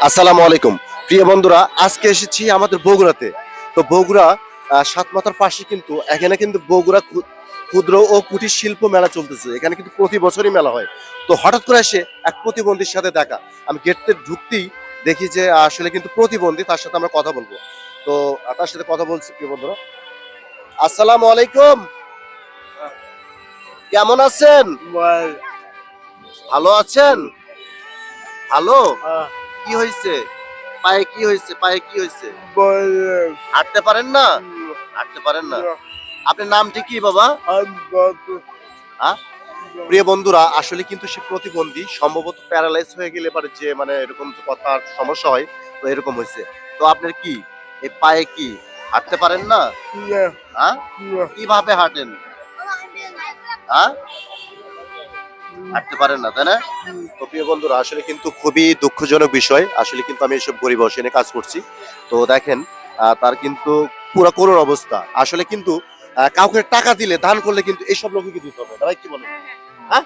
আসসালামু আলাইকুম প্রিয় বন্ধুরা, আজকে এসেছি আমাদের বগুড়াতে। তো বগুড়া সাতমাথার পাশে কিন্তু এখানে কিন্তু বগুড়া ক্ষুদ্র ও কুটির শিল্প মেলা চলতেছে। এখানে কিন্তু প্রতি বছরই মেলা হয়। তো হঠাৎ করে এসে এক প্রতিবন্ধীর সাথে দেখা, আমি গেটে ঢুকতেই দেখি যে আসলে কিন্তু প্রতিবন্ধী, তার সাথে আমরা কথা বলবো। তো তার সাথে কথা বলছি। প্রিয় বন্ধুরা, আসসালামু আলাইকুম, কেমন আছেন? ভালো আছেন? ভালো। কি হয়েছে পায়ে? কি হয়েছে পায়ে? কি হয়েছে? হাঁটতে পারেন না? হাঁটতে পারেন না? আপনার নামটি কি বাবা? হ্যাঁ? প্রিয় বন্ধুরা, আসলে কিন্তু সে প্রতিবন্ধী, সম্ভবত প্যারালাইজ হয়ে গেলে পারে যে মানে এরকম যে কথার সমস্যা হয়, তো এরকম হয়েছে। তো আপনার কি এই পায়ে কি হাঁটতে পারেন না? হ্যাঁ, কিভাবে হাঁটেন? হ্যাঁ, হাঁটতে পারেন না, তাই না? তো প্রিয় বন্ধুরা, আসলে কিন্তু খুবই দুঃখজনক বিষয়। আসলে কিন্তু আমি এসব গরিব অসহায় নিয়ে কাজ করছি। তো দেখেন, তার কিন্তু পুরো করুণ অবস্থা। আসলে কিন্তু কাউকে টাকা দিলে, দান করলে কিন্তু এইসব লোককে দিতে হবে, তাই কি বলেন? হ্যাঁ,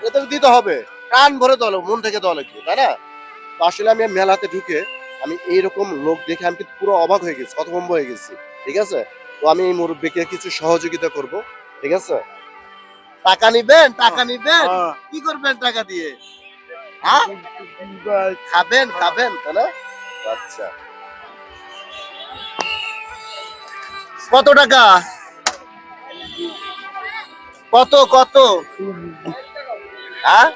এটা দিতে হবে, প্রাণ ভরে দেওয়া লাগবে, মন থেকে দেওয়া লাগবে, তাই না? তো আসলে আমি মেলাতে ঢুকে আমি এইরকম লোক দেখে আমি কিন্তু পুরো অবাক হয়ে গেছি, হতভম্ব হয়ে গেছি। ঠিক আছে, তো আমি এই মুরব্বীকে কিছু সহযোগিতা করব। ঠিক আছে, টাকা নিবেন? টাকা নিবেন? কি করবেন টাকা দিয়ে? হ্যাঁ, খাবেন? খাবেন, তাই না? আচ্ছা, কত টাকা? কত কত? হ্যাঁ,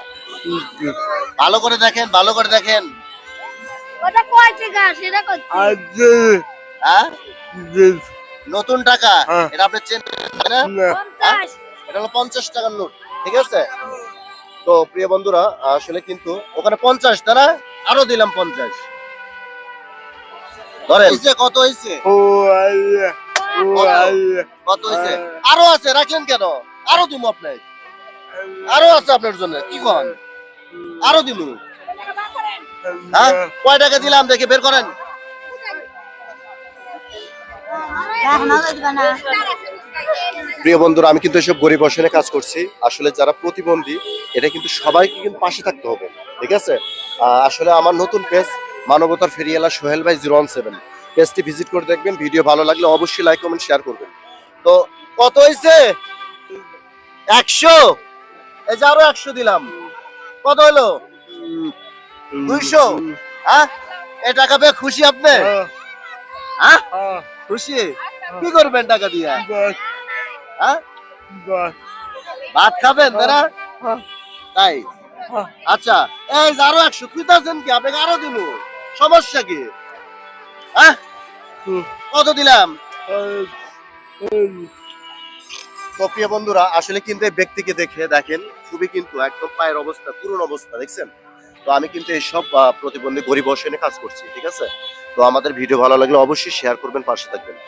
ভালো করে দেখেন, ভালো করে দেখেন। ওটা কয় টাকা সেটা কত? হ্যাঁ, নতুন টাকা। এটা আপনি চেনেন না? হ্যাঁ? 50। এটা হলো 50 টাকার নোট। ঠিক আছে, তো প্রিয় বন্ধুরা, আসলে কিন্তু ওখানে 50, তাই না? আরো দিলাম 50। ধরেন কত হয়েছে? কত হয়েছে? আরো আছে, রাখলেন কেন? আরো দিমু আপনার, আরো আছে আপনার জন্য। কি কন? আরো দিমু। হ্যাঁ, কয় টাকা দিলাম দেখে বের করেন। প্রিয় বন্ধুরা, আমি কিন্তু এসব গরিব অসহায় নিয়ে কাজ করছি। আসলে যারা প্রতিবন্ধী, এটা কিন্তু সবাইকে কিন্তু পাশে থাকতে হবে। ঠিক আছে, আসলে আমার নতুন পেজ মানবতার ফেরিয়ালা সোহেল ভাই 017 পেজটি ভিজিট করে দেখবেন। ভিডিও ভালো লাগলে অবশ্যই লাইক কমেন্ট শেয়ার করবেন। তো কত হয়েছে? 100। এই যে আরো 100 দিলাম। কত হলো? 200। হ্যাঁ, এই টাকা পেয়ে খুশি আপনি? হ্যাঁ, খুশি? কি করবেন টাকা দিয়া? হ্যাঁ, ভাত খাবেন, তাই না? তাই, আচ্ছা, এই যে আরো 100 খুঁজতেছেন কি? আপনাকে আরো দিব, সমস্যা কি? হ্যাঁ, কত দিলাম? তো প্রিয় বন্ধুরা, আসলে কিন্তু এই ব্যক্তিকে দেখে দেখেন, খুবই কিন্তু একদম পায়ের অবস্থা, করুণ অবস্থা, দেখছেন? তো আমি কিন্তু এইসব প্রতিবন্ধী গরিব অসহায় নিয়ে কাজ করছি। ঠিক আছে, তো আমাদের ভিডিও ভালো লাগলে অবশ্যই শেয়ার করবেন, পাশে থাকবেন।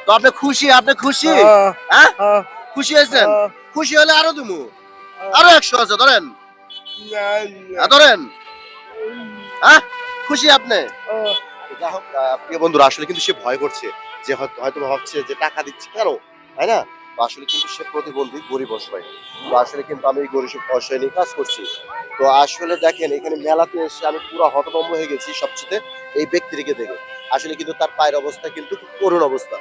তো আপনি খুশি? আপনি খুশি? হ্যাঁ, খুশি হয়েছেন? খুশি হলে আরো দিমু, আরো 100 আছে, ধরেন। ধরেন। হ্যাঁ, খুশি আপনি? যা হোক, প্রিয় বন্ধুরা, আসলে কিন্তু সে ভয় করছে যে হয়তো ভাবছে যে টাকা দিচ্ছে কেন, তাই না? তো আসলে কিন্তু সে প্রতিবন্ধী, গরিব অসহায়। তো আসলে কিন্তু আমি এই গরিব অসহায় নিয়ে কাজ করছি। তো আসলে দেখেন, এখানে মেলাতে এসে আমি পুরো হতভম্ব হয়ে গেছি সবচেয়ে এই ব্যক্তিটিকে দেখে। আসলে কিন্তু তার পায়ের অবস্থা কিন্তু খুব করুণ অবস্থা।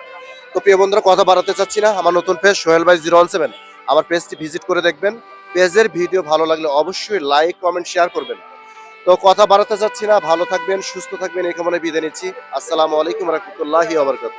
তো প্রিয় বন্ধুরা, কথা বাড়াতে চাচ্ছি না। আমার নতুন পেজ সোহেল ভাই 017, আমার পেজটি ভিজিট করে দেখবেন। পেজের ভিডিও ভালো লাগলে অবশ্যই লাইক কমেন্ট শেয়ার করবেন। তো কথা বাড়াতে চাচ্ছি না, ভালো থাকবেন, সুস্থ থাকবেন, এই কামনায় বিদায় নিচ্ছি। আসসালামু আলাইকুম রহমতুল্লাহি ওয়া বারাকাতুহু।